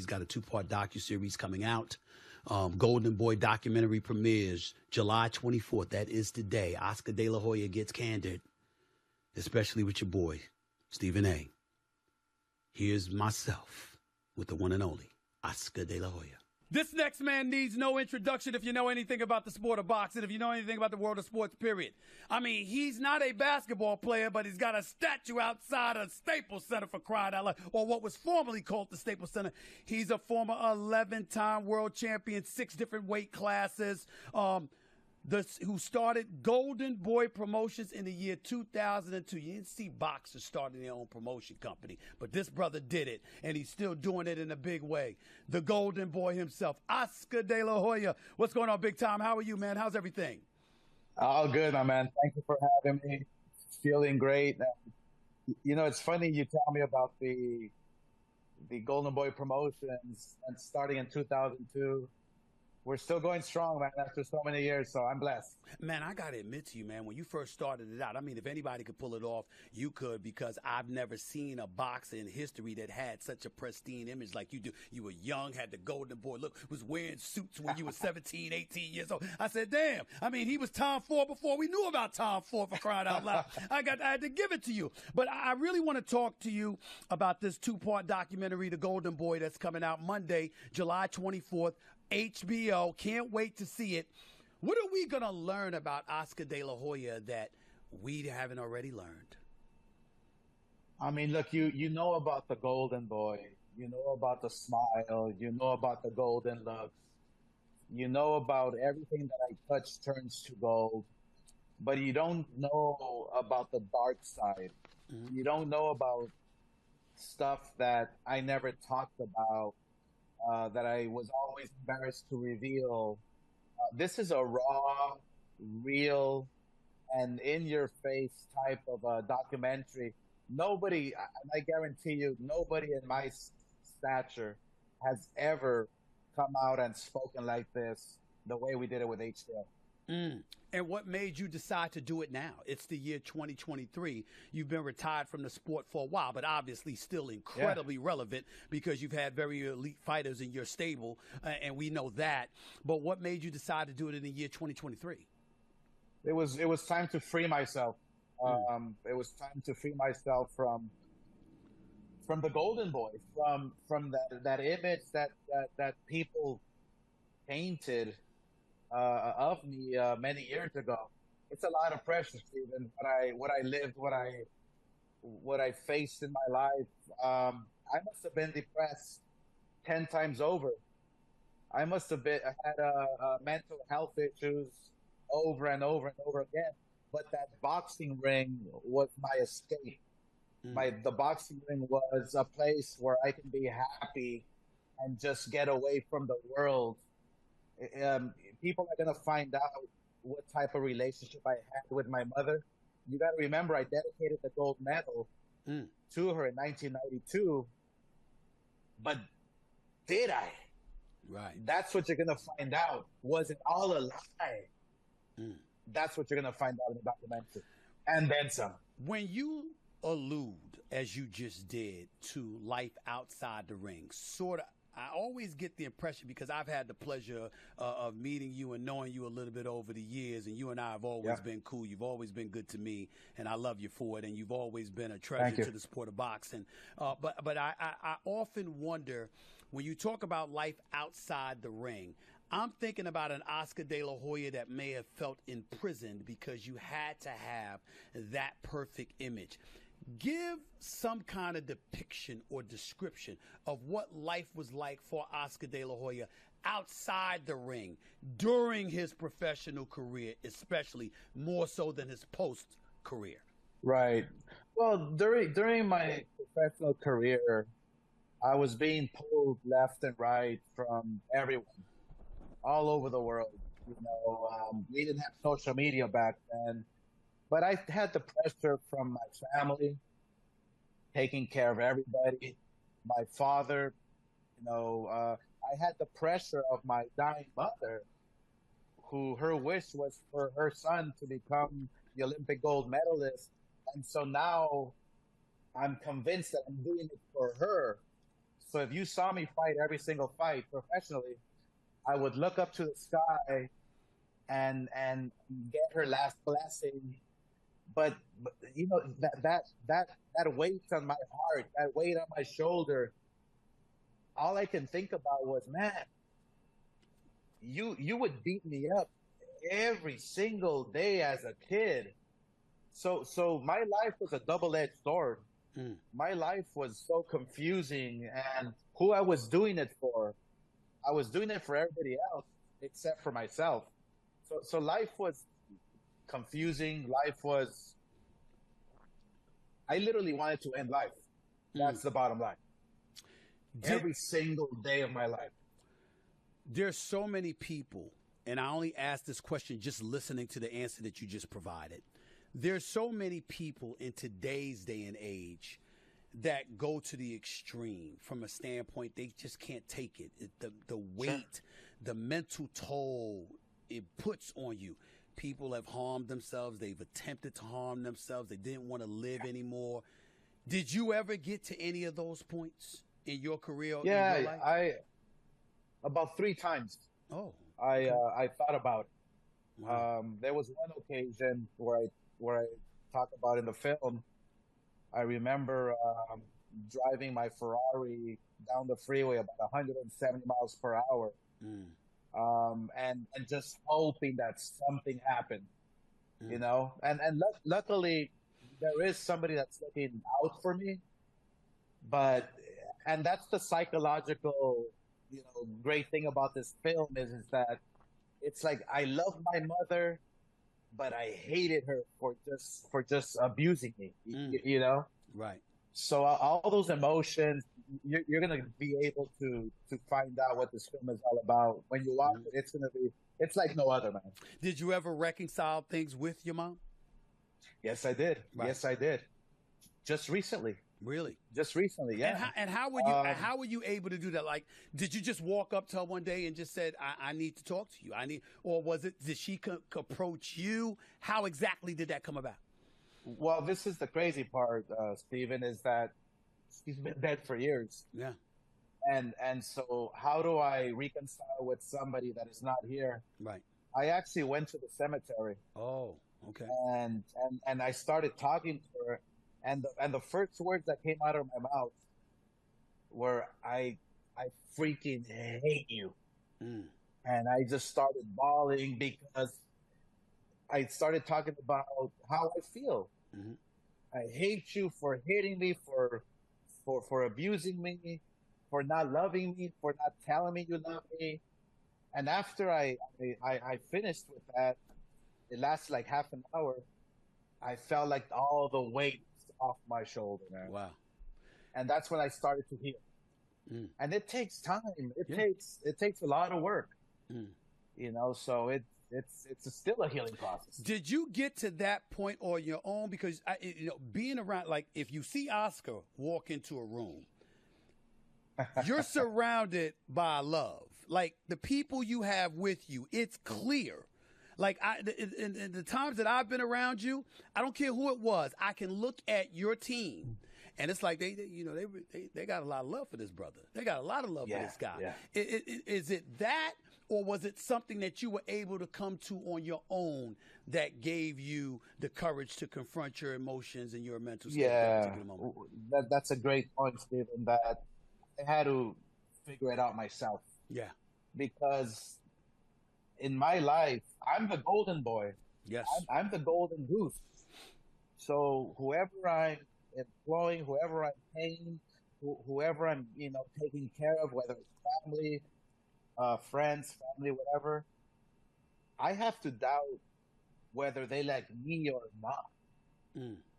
He's got a 2-part docuseries coming out. Golden Boy documentary premieres July 24th. That is today. Oscar De La Hoya gets candid, especially with your boy, Stephen A. Here's myself with the one and only Oscar De La Hoya. This next man needs no introduction if you know anything about the sport of boxing, if you know anything about the world of sports, period. I mean, he's not a basketball player, but he's got a statue outside of Staples Center, for crying out loud, or what was formerly called the Staples Center. He's a former 11-time world champion, 6 different weight classes, who started Golden Boy Promotions in the year 2002. You didn't see boxers starting their own promotion company, but this brother did it, and he's still doing it in a big way. The Golden Boy himself, Oscar De La Hoya. What's going on, big time? How are you, man? How's everything? All good, my man. Thank you for having me. Feeling great. You know, it's funny you tell me about the Golden Boy Promotions and starting in 2002. We're still going strong, man, after so many years, so I'm blessed. Man, I got to admit to you, man, when you first started it out, I mean, if anybody could pull it off, you could, because I've never seen a boxer in history that had such a pristine image like you do. You were young, had the Golden Boy look, was wearing suits when you were 17, 18 years old. I said, damn, I mean, he was Tom Ford before we knew about Tom Ford, for crying out loud. I had to give it to you. But I really want to talk to you about this 2-part documentary, The Golden Boy, that's coming out Monday, July 24th. HBO, can't wait to see it. What are we going to learn about Oscar De La Hoya that we haven't already learned? I mean, look, you know about the Golden Boy. You know about the smile. You know about the golden looks. You know about everything that I touch turns to gold. But you don't know about the dark side. Mm-hmm. You don't know about stuff that I never talked about. That I was always embarrassed to reveal. This is a raw, real, and in-your-face type of documentary. Nobody, I guarantee you, nobody in my stature has ever come out and spoken like this the way we did it with HBO. And what made you decide to do it now? It's the year 2023. You've been retired from the sport for a while, but obviously still incredibly relevant because you've had very elite fighters in your stable, and we know that. But what made you decide to do it in the year 2023? It was time to free myself. It was time to free myself from the Golden Boy, from that image that people painted of me many years ago. It's a lot of pressure, Stephen. What I lived, what I faced in my life. I must have been depressed 10 times over. I must have had mental health issues over and over and over again. But that boxing ring was my escape. The boxing ring was a place where I can be happy and just get away from the world. People are going to find out what type of relationship I had with my mother. You got to remember, I dedicated the gold medal to her in 1992. But did I? Right. That's what you're going to find out. Was it all a lie? That's what you're going to find out in the documentary. And then some. When you allude, as you just did, to life outside the ring, sort of, I always get the impression, because I've had the pleasure of meeting you and knowing you a little bit over the years, and you and I have always been cool. You've always been good to me, and I love you for it, and you've always been a treasure to the sport of boxing. But I often wonder, when you talk about life outside the ring, I'm thinking about an Oscar De La Hoya that may have felt imprisoned because you had to have that perfect image. Give some kind of depiction or description of what life was like for Oscar De La Hoya outside the ring during his professional career, especially more so than his post-career. Right. Well, during my professional career, I was being pulled left and right from everyone, all over the world. You know, we didn't have social media back then. But I had the pressure from my family, taking care of everybody. My father, you know, I had the pressure of my dying mother, who her wish was for her son to become the Olympic gold medalist. And so now I'm convinced that I'm doing it for her. So if you saw me fight every single fight professionally, I would look up to the sky and get her last blessing. But you know that weight on my heart, that weight on my shoulder, all I can think about was, man, you would beat me up every single day as a kid. So my life was a double-edged sword. My life was so confusing, and who I was doing it for, I was doing it for everybody else except for myself. So life was confusing. Life was, I literally wanted to end life. That's the bottom line. Every single day of my life. There's so many people, and I only ask this question just listening to the answer that you just provided. There's so many people in today's day and age that go to the extreme from a standpoint they just can't take it. The weight, the mental toll it puts on you. People have harmed themselves. They've attempted to harm themselves. They didn't want to live anymore. Did you ever get to any of those points in your career? Yeah, in your life? I about 3 times. Oh, I thought about it. wow. There was one occasion where I talk about in the film. I remember driving my Ferrari down the freeway about 170 miles per hour, and just hoping that something happened, you know. And luckily, there is somebody that's looking out for me. And that's the psychological, you know, great thing about this film is that it's like I love my mother, but I hated her for just abusing me, you know? Right. So all those emotions, you're going to be able to find out what this film is all about. When you watch it, it's like no other, man. Did you ever reconcile things with your mom? Yes, I did. Right. Yes, I did. Just recently. Really? Just recently, yeah. And how were you able to do that? Like, did you just walk up to her one day and just said, I need to talk to you? Or did she approach you? How exactly did that come about? Well, this is the crazy part, Stephen, is that she's been dead for years. Yeah. And so how do I reconcile with somebody that is not here? Right. I actually went to the cemetery. Oh, okay. And I started talking to her. And the first words that came out of my mouth were, I freaking hate you. And I just started bawling because I started talking about how I feel. I hate you for hitting me, for abusing me, for not loving me, for not telling me you love me. And after I finished with that, it lasted like half an hour. I felt like all the weight off my shoulder, man. Wow. And that's when I started to heal. And it takes time. It takes a lot of work. You know, so it's still a healing process. Did you get to that point on your own? Because being around, like, if you see Oscar walk into a room, you're surrounded by love. Like, the people you have with you, it's clear. Like, in the times that I've been around you, I don't care who it was, I can look at your team, and it's like they got a lot of love for this brother. They got a lot of love for this guy. Yeah. Is it that, or was it something that you were able to come to on your own that gave you the courage to confront your emotions and your mental state? Yeah, that's a great point, Stephen. That I had to figure it out myself. Yeah, because in my life, I'm the golden boy. Yes. I'm the golden goose. So whoever I'm employing, whoever I'm paying, whoever I'm, taking care of, whether it's family, friends, family, whatever, I have to doubt whether they like me or not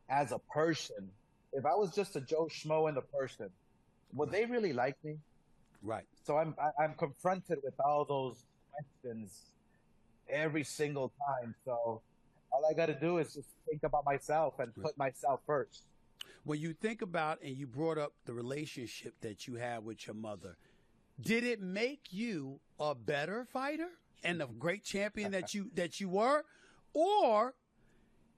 as a person. If I was just a Joe Schmo and a person, would they really like me? Right. So I'm confronted with all those questions every single time. So all I got to do is just think about myself and put myself first. When you think about, and you brought up the relationship that you had with your mother, did it make you a better fighter and a great champion that you were? Or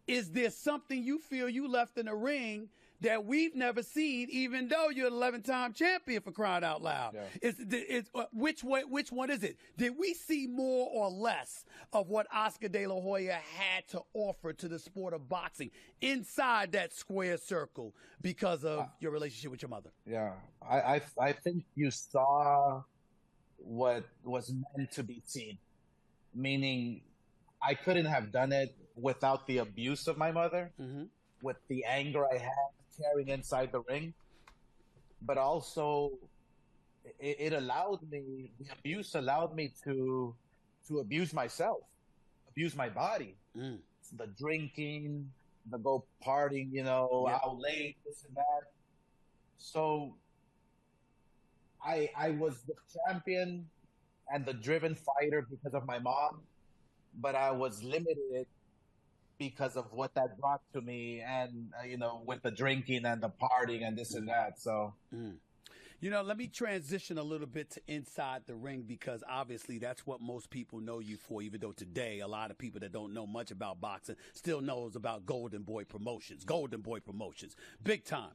is there something you feel you left in the ring that we've never seen, even though you're an 11-time champion, for crying out loud. Yeah. Which one is it? Did we see more or less of what Oscar De La Hoya had to offer to the sport of boxing inside that square circle because of your relationship with your mother? Yeah, I think you saw what was meant to be seen, meaning I couldn't have done it without the abuse of my mother, with the anger I had carrying inside the ring, but also it allowed me, the abuse allowed me to abuse myself, abuse my body, the drinking, the go partying, out late, this and that. So I was the champion and the driven fighter because of my mom, but I was limited because of what that brought to me, and with the drinking and the partying and this and that. So let me transition a little bit to inside the ring, because obviously that's what most people know you for, even though today a lot of people that don't know much about boxing still knows about Golden Boy Promotions, big time.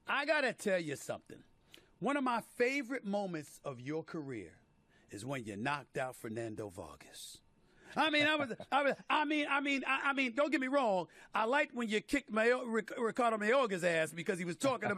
I gotta tell you something. One of my favorite moments of your career is when you knocked out Fernando Vargas. I mean, don't get me wrong. I liked when you kicked Ricardo Mayorga's ass, because he was talking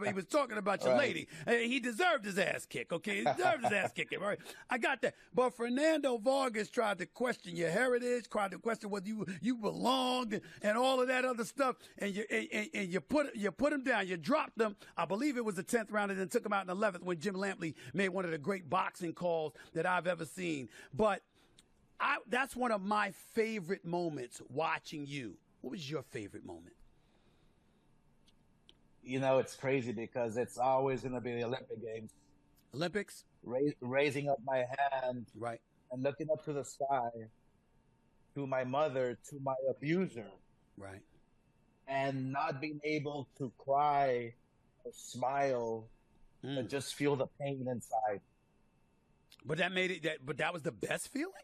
about your lady. He deserved his ass kick. Okay, he deserved his ass kicking. Right, I got that. But Fernando Vargas tried to question your heritage, tried to question whether you belonged, and all of that other stuff. And you put him down. You dropped him. I believe it was the 10th round, and then took him out in the 11th when Jim Lampley made one of the great boxing calls that I've ever seen. But that's one of my favorite moments watching you. What was your favorite moment? It's crazy because it's always going to be the Olympic Games. Olympics? Raising up my hand. Right. And looking up to the sky, to my mother, to my abuser. Right. And not being able to cry or smile, but just feel the pain inside. But that was the best feeling?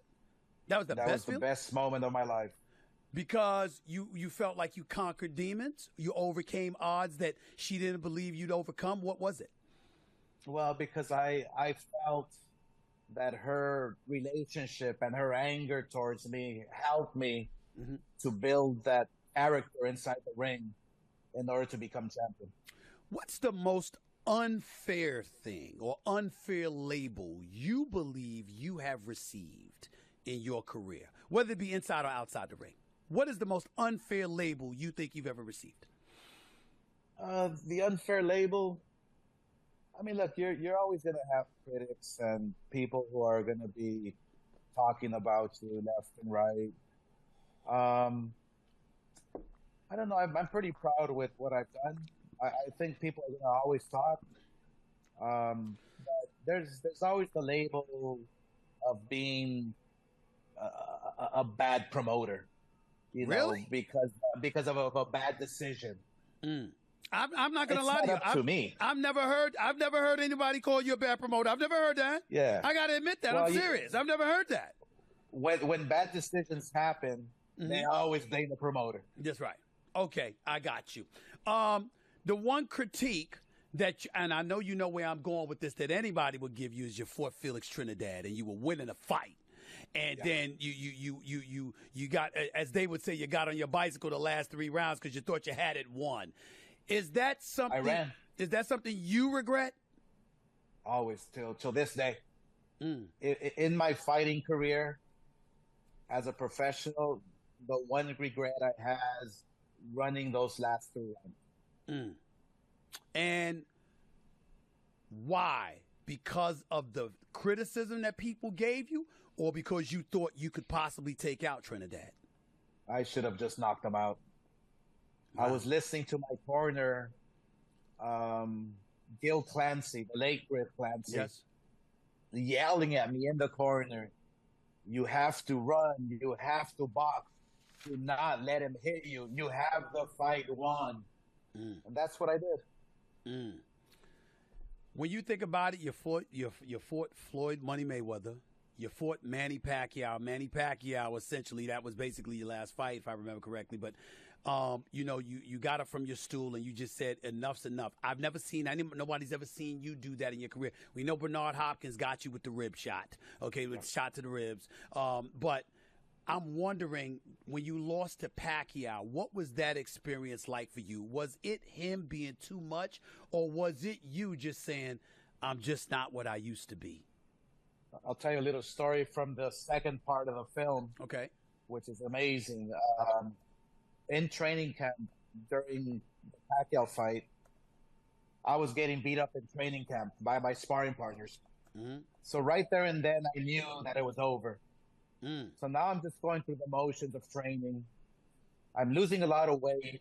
That was the best moment of my life. Because you felt like you conquered demons? You overcame odds that she didn't believe you'd overcome? What was it? Well, because I felt that her relationship and her anger towards me helped me to build that character inside the ring in order to become champion. What's the most unfair thing or unfair label you believe you have received in your career, whether it be inside or outside the ring? What is the most unfair label you think you've ever received? The unfair label, I mean, look, you're always going to have critics and people who are going to be talking about you left and right. I don't know. I'm pretty proud with what I've done. I think people are going to always talk. But there's always the label of being a bad promoter, really? because of a bad decision. I'm not gonna lie to you. To me, I've never heard anybody call you a bad promoter. I've never heard that. Yeah, I gotta admit that. Well, I'm serious. I've never heard that. When bad decisions happen, they always blame the promoter. That's right. Okay, I got you. The one critique and I know you know where I'm going with this, that anybody would give you is you fought Felix Trinidad and you were winning a fight. And then you got, as they would say, you got on your bicycle the last 3 rounds because you thought you had it won. Is that something? I ran. Is that something you regret? Always, till this day. In my fighting career, as a professional, the one regret I have is running those last 3 rounds. And why? Because of the criticism that people gave you, or because you thought you could possibly take out Trinidad? I should have just knocked him out. Wow. I was listening to my corner, Gil Clancy, the late great Clancy, yelling at me in the corner, "You have to run, you have to box, do not let him hit you, you have the fight won." And that's what I did. When you think about it, you fought Floyd Money Mayweather. You fought Manny Pacquiao. Manny Pacquiao, essentially, that was basically your last fight, if I remember correctly. But You got up from your stool and you just said enough's enough. I've never seen nobody's ever seen you do that in your career. We know Bernard Hopkins got you with the rib shot, okay, with the shot to the ribs. But I'm wondering, when you lost to Pacquiao, what was that experience like for you? Was it him being too much, or was it you just saying, I'm just not what I used to be? I'll tell you a little story from the second part of the film, Okay. which is amazing. In training camp during the Pacquiao fight, I was getting beat up in training camp by my sparring partners. Mm-hmm. So right there and then, I knew that it was over. Mm. So now I'm just going through the motions of training. I'm losing a lot of weight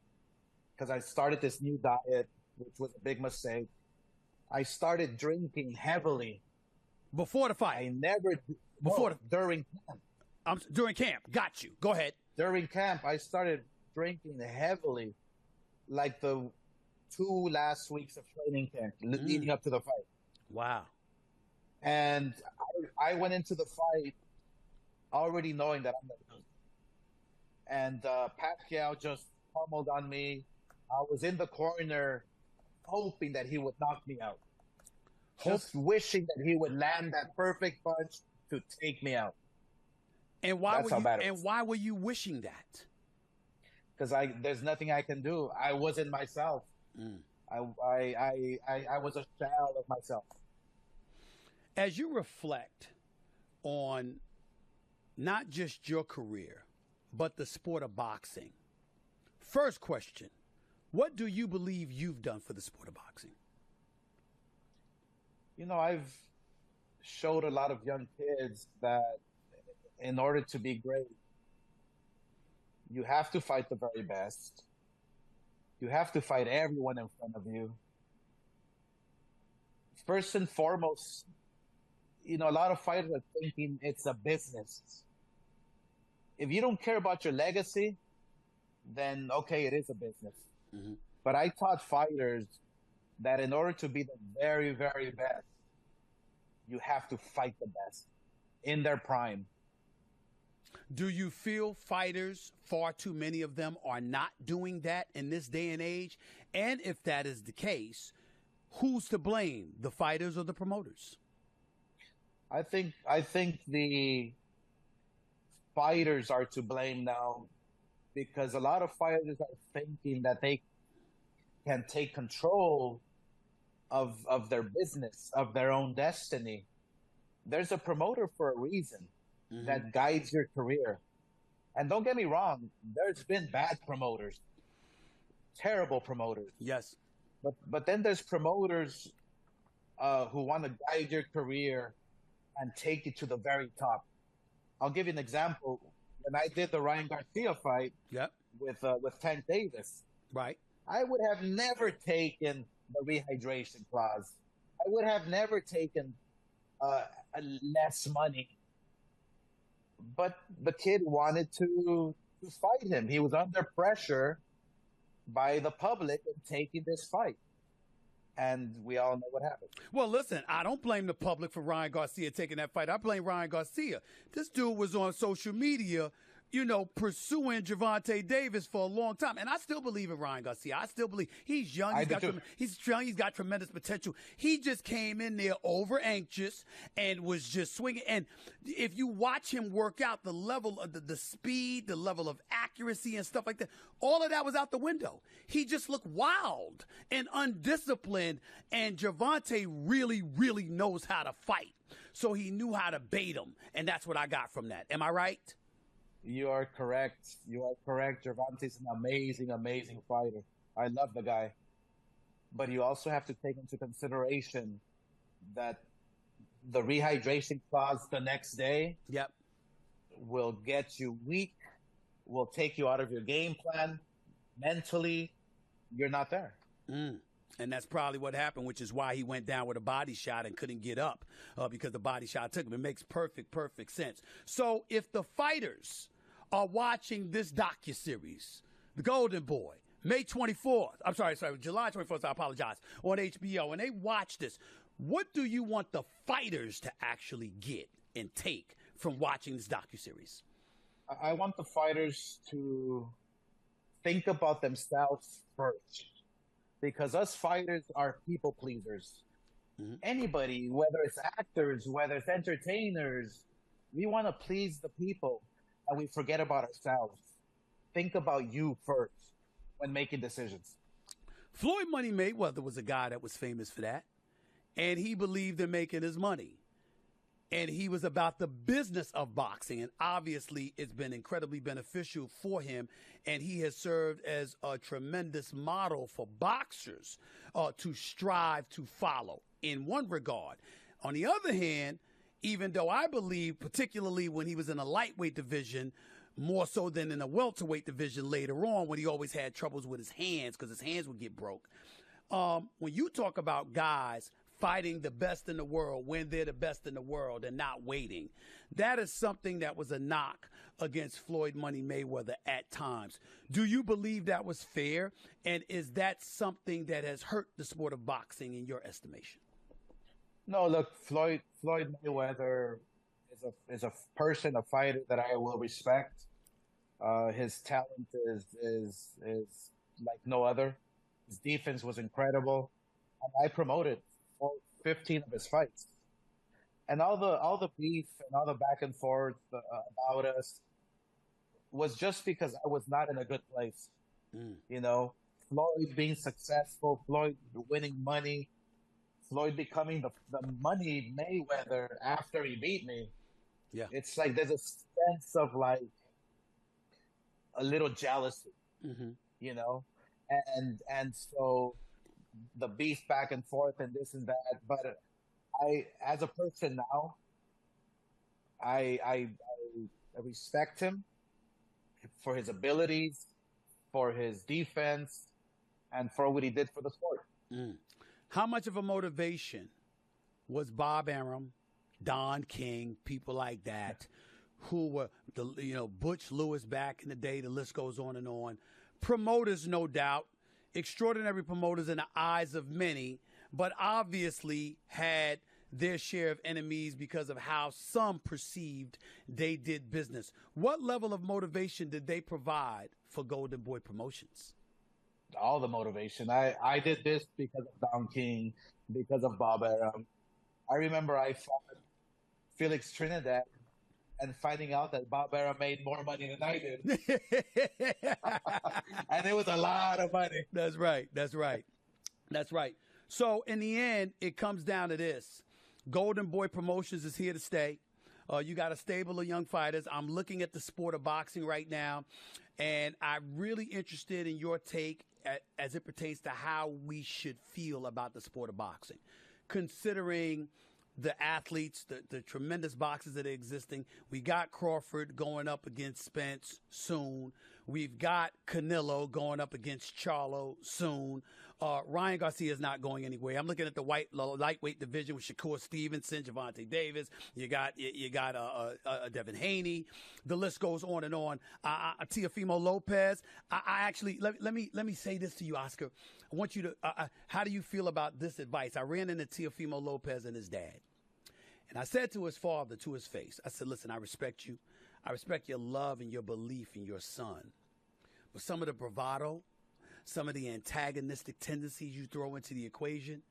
because I started this new diet, which was a big mistake. I started drinking heavily. Before the fight? I never... during camp. During camp. Got you. Go ahead. During camp, I started drinking heavily, like the 2 last weeks of training camp leading up to the fight. Wow. And I went into the fight already knowing that I'm going to lose. And Pacquiao just pummeled on me. I was in the corner hoping that he would knock me out. Just wishing that he would land that perfect punch to take me out. And why were you wishing that? Because there's nothing I can do. I wasn't myself. I was a shell of myself. As you reflect on not just your career, but the sport of boxing, first question, what do you believe you've done for the sport of boxing? I've showed a lot of young kids that in order to be great, you have to fight the very best. You have to fight everyone in front of you. First and foremost, a lot of fighters are thinking it's a business. If you don't care about your legacy, then okay, it is a business. Mm-hmm. But I taught fighters that in order to be the very, very best, you have to fight the best in their prime. Do you feel fighters, far too many of them, are not doing that in this day and age? And if that is the case, who's to blame, the fighters or the promoters? I think the fighters are to blame now, because a lot of fighters are thinking that they can take control of their business, of their own destiny. There's a promoter for a reason. Mm-hmm. That guides your career. And don't get me wrong, there's been bad promoters, terrible promoters. Yes. But then there's promoters who want to guide your career and take you to the very top. I'll give you an example. When I did the Ryan Garcia fight with Tank Davis, right, I would have never taken the rehydration clause. I would have never taken less money. But the kid wanted to fight him. He was under pressure by the public in taking this fight. And we all know what happened. Well, listen, I don't blame the public for Ryan Garcia taking that fight. I blame Ryan Garcia. This dude was on social media, pursuing Gervonta Davis for a long time. And I still believe in Ryan Garcia. I still believe he's young. He's young. He's got tremendous potential. He just came in there over anxious and was just swinging. And if you watch him work out, the level of the speed, the level of accuracy and stuff like that, all of that was out the window. He just looked wild and undisciplined. And Gervonta really, really knows how to fight. So he knew how to bait him. And that's what I got from that. Am I right? You are correct. Gervonta's an amazing, amazing fighter. I love the guy. But you also have to take into consideration that the rehydration clause the next day will get you weak, will take you out of your game plan. Mentally, you're not there. And that's probably what happened, which is why he went down with a body shot and couldn't get up because the body shot took him. It makes perfect sense. So if the fighters are watching this docuseries, The Golden Boy, July 24th, I apologize, on HBO, and they watch this, what do you want the fighters to actually get and take from watching this docuseries? I want the fighters to think about themselves first, because us fighters are people pleasers. Mhm. Anybody, whether it's actors, whether it's entertainers, we want to please the people and we forget about ourselves. Think about you first when making decisions. Floyd Money Mayweather was a guy that was famous for that, and he believed in making his money. And he was about the business of boxing, and obviously it's been incredibly beneficial for him, and he has served as a tremendous model for boxers to strive to follow in one regard. On the other hand, even though I believe, particularly when he was in a lightweight division, more so than in a welterweight division later on, when he always had troubles with his hands because his hands would get broke. When you talk about guys fighting the best in the world when they're the best in the world and not waiting, that is something that was a knock against Floyd Money Mayweather at times. Do you believe that was fair? And is that something that has hurt the sport of boxing in your estimation? No, look, Floyd Mayweather is a person, a fighter that I will respect. His talent is like no other. His defense was incredible, and I promoted 15 of his fights. And all the beef and all the back and forth about us was just because I was not in a good place. You know, Floyd being successful, Floyd winning money, Floyd becoming the money Mayweather after he beat me. Yeah. It's like there's a sense of like a little jealousy, you know, and so the beef back and forth and this and that. But I, as a person now, I respect him for his abilities, for his defense, and for what he did for the sport. How much of a motivation was Bob Arum, Don King, people like that, who were Butch Lewis back in the day? The list goes on and on. Promoters, no doubt, extraordinary promoters in the eyes of many, but obviously had their share of enemies because of how some perceived they did business. What level of motivation did they provide for Golden Boy Promotions? All the motivation. I did this because of Don King, because of Bob Arum. I remember I fought Felix Trinidad and finding out that Bob Arum made more money than I did. And it was a lot of money. That's right. So in the end, it comes down to this. Golden Boy Promotions is here to stay. You got a stable of young fighters. I'm looking at the sport of boxing right now, and I'm really interested in your take as it pertains to how we should feel about the sport of boxing, considering the athletes, the tremendous boxers that are existing. We got Crawford going up against Spence soon. We've got Canelo going up against Charlo soon. Ryan Garcia is not going anywhere. I'm looking at the lightweight division with Shakur Stevenson, Gervonta Davis. You got Devin Haney. The list goes on and on. Teofimo Lopez. I actually let me say this to you, Oscar. I want you to. How do you feel about this advice? I ran into Teofimo Lopez and his dad, and I said to his father, to his face, I said, "Listen, I respect you. I respect your love and your belief in your son, but some of the bravado, some of the antagonistic tendencies you throw into the equation,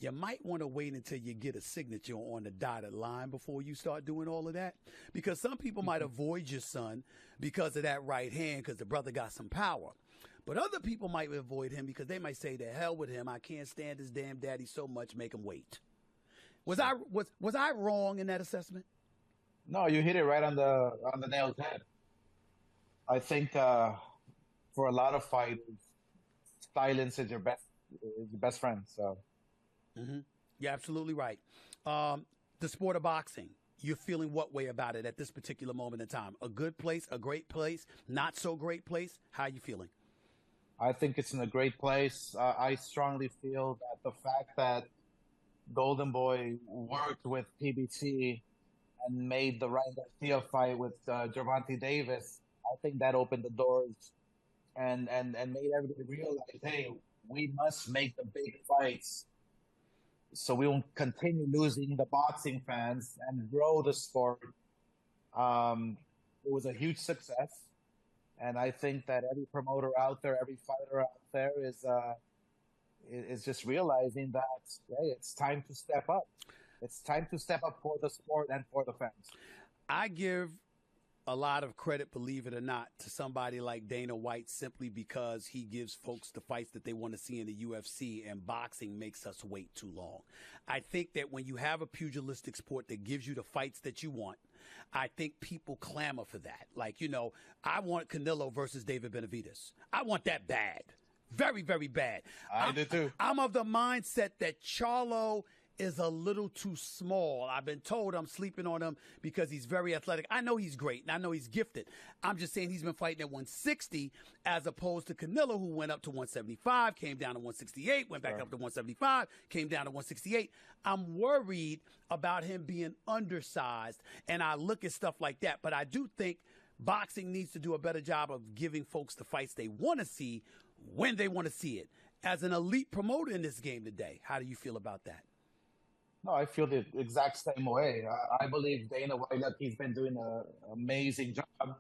you might want to wait until you get a signature on the dotted line before you start doing all of that. Because some people might avoid your son because of that right hand, because the brother got some power. But other people might avoid him because they might say, to hell with him. I can't stand his damn daddy so much, make him wait." Was I wrong in that assessment? No, you hit it right on the nail's head. I think for a lot of fighters, silence is your best friend. So, You're absolutely right. The sport of boxing, you're feeling what way about it at this particular moment in time? A good place, a great place, not so great place? How are you feeling? I think it's in a great place. I strongly feel that the fact that Golden Boy worked with PBC and made the Ryan Garcia fight with Gervonta Davis, I think that opened the doors and made everybody realize, hey, we must make the big fights so we won't continue losing the boxing fans and grow the sport. It was a huge success. And I think that every promoter out there, every fighter out there is just realizing that, hey, it's time to step up. It's time to step up for the sport and for the fans. I give a lot of credit, believe it or not, to somebody like Dana White simply because he gives folks the fights that they want to see in the UFC, and boxing makes us wait too long. I think that when you have a pugilistic sport that gives you the fights that you want, I think people clamor for that. Like, you know, I want Canelo versus David Benavidez. I want that bad. Very, very bad. I do too. I'm of the mindset that Charlo is a little too small. I've been told I'm sleeping on him because he's very athletic. I know he's great, and I know he's gifted. I'm just saying he's been fighting at 160 as opposed to Canelo, who went up to 175, came down to 168, went back up to 175, came down to 168. I'm worried about him being undersized, and I look at stuff like that. But I do think boxing needs to do a better job of giving folks the fights they want to see when they want to see it. As an elite promoter in this game today, how do you feel about that? No, I feel the exact same way. I believe Dana White, look, he's been doing an amazing job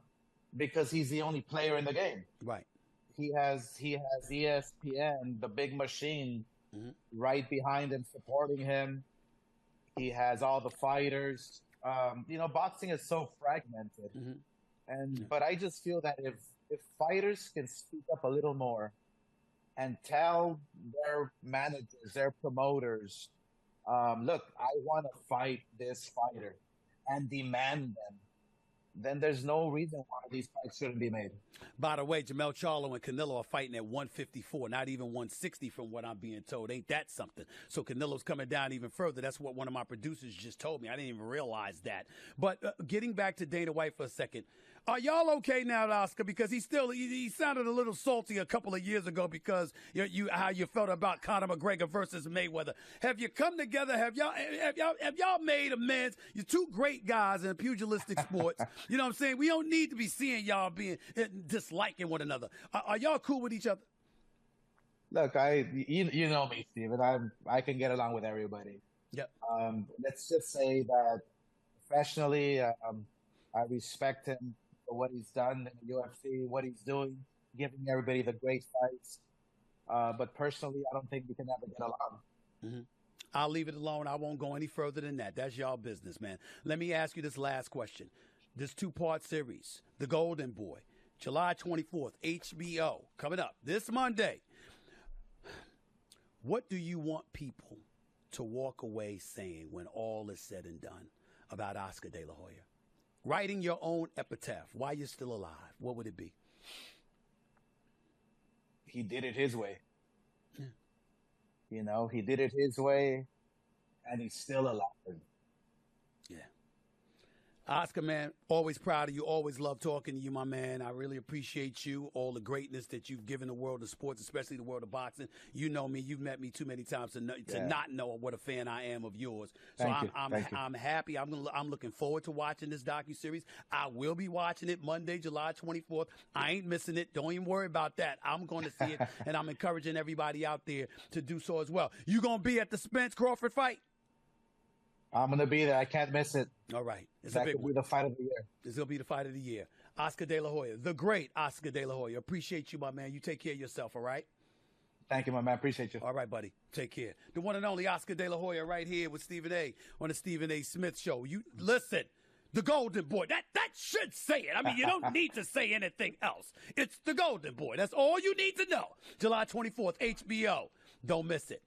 because he's the only player in the game. Right. He has ESPN, the big machine, right behind him, supporting him. He has all the fighters. You know, boxing is so fragmented. But I just feel that if fighters can speak up a little more and tell their managers, their promoters, look, I want to fight this fighter and demand them, then there's no reason why these fights shouldn't be made. By the way, Jermell Charlo and Canelo are fighting at 154, not even 160 from what I'm being told. Ain't that something? So Canelo's coming down even further. That's what one of my producers just told me. I didn't even realize that. But getting back to Dana White for a second, are y'all okay now, Oscar? Because he sounded a little salty a couple of years ago because how you felt about Conor McGregor versus Mayweather. Have you come together? Have y'all made amends? You're two great guys in pugilistic sports. You know what I'm saying? We don't need to be seeing y'all being disliking one another. Are y'all cool with each other? Look, you know me, Steven. I can get along with everybody. Yep. Let's just say that professionally, I respect him for what he's done in the UFC, what he's doing, giving everybody the great fights. But personally, I don't think we can ever get along. I'll leave it alone. I won't go any further than that. That's y'all business, man. Let me ask you this last question. This two-part series, The Golden Boy, July 24th, HBO, coming up this Monday. What do you want people to walk away saying when all is said and done about Oscar De La Hoya? Writing your own epitaph while you're still alive, what would it be? He did it his way. You know, he did it his way, and he's still alive. Yeah. Oscar, man, always proud of you. Always love talking to you, my man. I really appreciate you, all the greatness that you've given the world of sports, especially the world of boxing. You know me. You've met me too many times to not know what a fan I am of yours. So I'm happy. I'm looking forward to watching this docuseries. I will be watching it Monday, July 24th. I ain't missing it. Don't even worry about that. I'm going to see it, and I'm encouraging everybody out there to do so as well. You going to be at the Spence Crawford fight? I'm going to be there. I can't miss it. All right. It's that a big could be the fight of the year. It's going to be the fight of the year. Oscar De La Hoya, the great Oscar De La Hoya. Appreciate you, my man. You take care of yourself, all right? Thank you, my man. Appreciate you. All right, buddy. Take care. The one and only Oscar De La Hoya right here with Stephen A. on the Stephen A. Smith Show. You listen, the Golden Boy. That should say it. I mean, you don't need to say anything else. It's the Golden Boy. That's all you need to know. July 24th, HBO. Don't miss it.